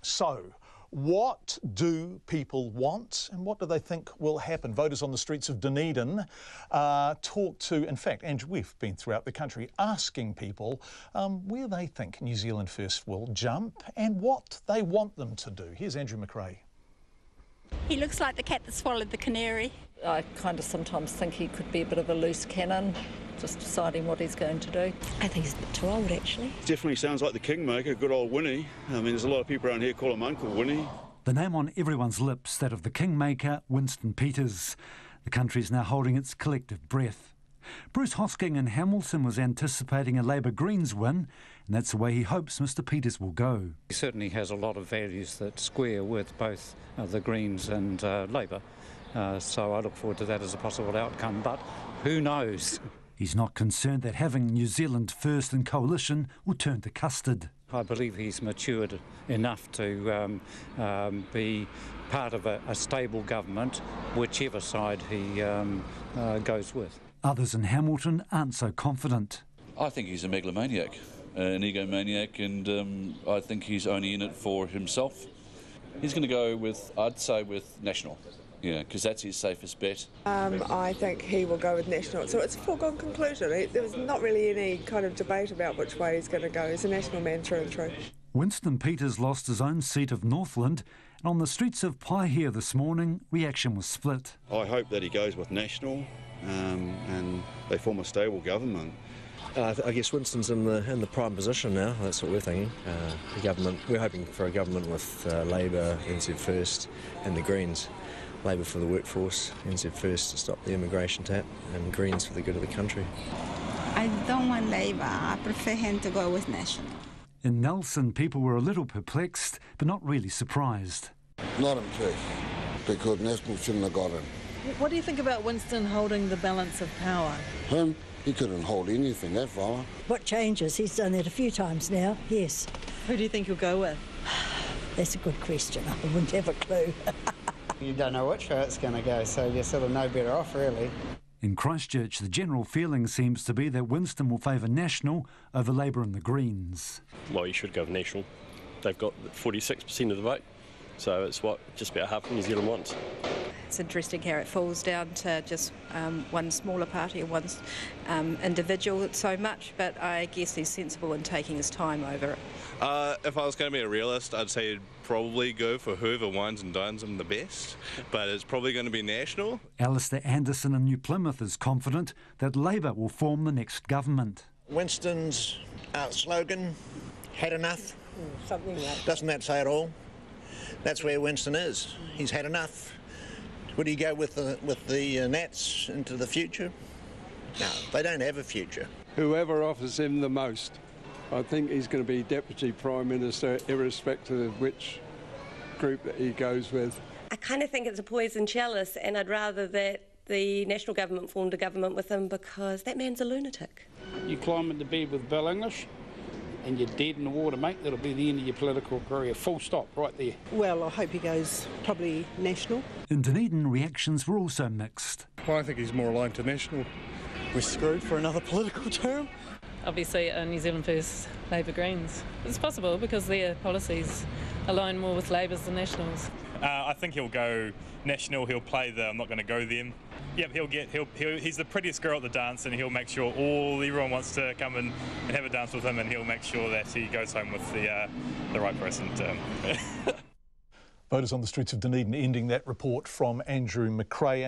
So, what do people want and what do they think will happen? Voters on the streets of Dunedin talk to, in fact, Andrew, we've been throughout the country asking people where they think New Zealand First will jump and what they want them to do. Here's Andrew McRae. He looks like the cat that swallowed the canary. I kind of sometimes think he could be a bit of a loose cannon, just deciding what he's going to do. I think he's a bit too old, actually. Definitely sounds like the kingmaker, good old Winnie. I mean, there's a lot of people around here call him Uncle Winnie. The name on everyone's lips, that of the kingmaker, Winston Peters. The country's now holding its collective breath. Bruce Hosking in Hamilton was anticipating a Labour Greens win, and that's the way he hopes Mr Peters will go. He certainly has a lot of values that square with both the Greens and Labour, so I look forward to that as a possible outcome, but who knows? He's not concerned that having New Zealand First in coalition will turn to custard. I believe he's matured enough to be part of a stable government, whichever side he goes with. Others in Hamilton aren't so confident. I think he's a megalomaniac, an egomaniac, and I think he's only in it for himself. He's going to go with, I'd say, with National, because that's his safest bet. I think he will go with National. So it's a foregone conclusion. There was not really any kind of debate about which way he's going to go. He's a National man through and through. Winston Peters lost his own seat of Northland, and on the streets of Paihia this morning, reaction was split. I hope that he goes with National and they form a stable government. I guess Winston's in the prime position now. That's what we're thinking. The government, we're hoping for a government with Labour, NZ First, and the Greens. Labour for the workforce, NZ First to stop the immigration tap, and Greens for the good of the country. I don't want Labour. I prefer him to go with National. In Nelson, people were a little perplexed, but not really surprised. Not impressed, because National shouldn't have got in. What do you think about Winston holding the balance of power? Him? He couldn't hold anything, that fella. What changes? He's done that a few times now, yes. Who do you think he'll go with? That's a good question. I wouldn't have a clue. You don't know which way it's going to go, so you're sort of no better off, really. In Christchurch, the general feeling seems to be that Winston will favour National over Labour and the Greens. Well, he should go with National. They've got 46% of the vote, so it's what just about half New Zealand wants. It's interesting how it falls down to just one smaller party or one individual so much, but I guess he's sensible in taking his time over it. If I was going to be a realist, I'd say he'd probably go for whoever wines and dines him the best, but it's probably going to be National. Alistair Anderson in New Plymouth is confident that Labour will form the next government. Winston's slogan, had enough. Something like that. Doesn't that say it all? That's where Winston is. He's had enough. Would he go with the Nats into the future? No, they don't have a future. Whoever offers him the most, I think he's going to be Deputy Prime Minister, irrespective of which group that he goes with. I kind of think it's a poison chalice, and I'd rather that the national government formed a government with him because that man's a lunatic. You climb into bed with Bill English and you're dead in the water, mate. That'll be the end of your political career. Full stop, right there. Well, I hope he goes probably National. In Dunedin, reactions were also mixed. Well, I think he's more aligned to National. We're screwed for another political term. Obviously, New Zealand First, Labour Greens. It's possible because their policies align more with Labour's than Nationals. I think he'll go National. He'll play the I'm not going to go them. Yep, he's the prettiest girl at the dance, and he'll make sure everyone wants to come and have a dance with him, and he'll make sure that he goes home with the right person. Voters on the streets of Dunedin ending that report from Andrew McRae.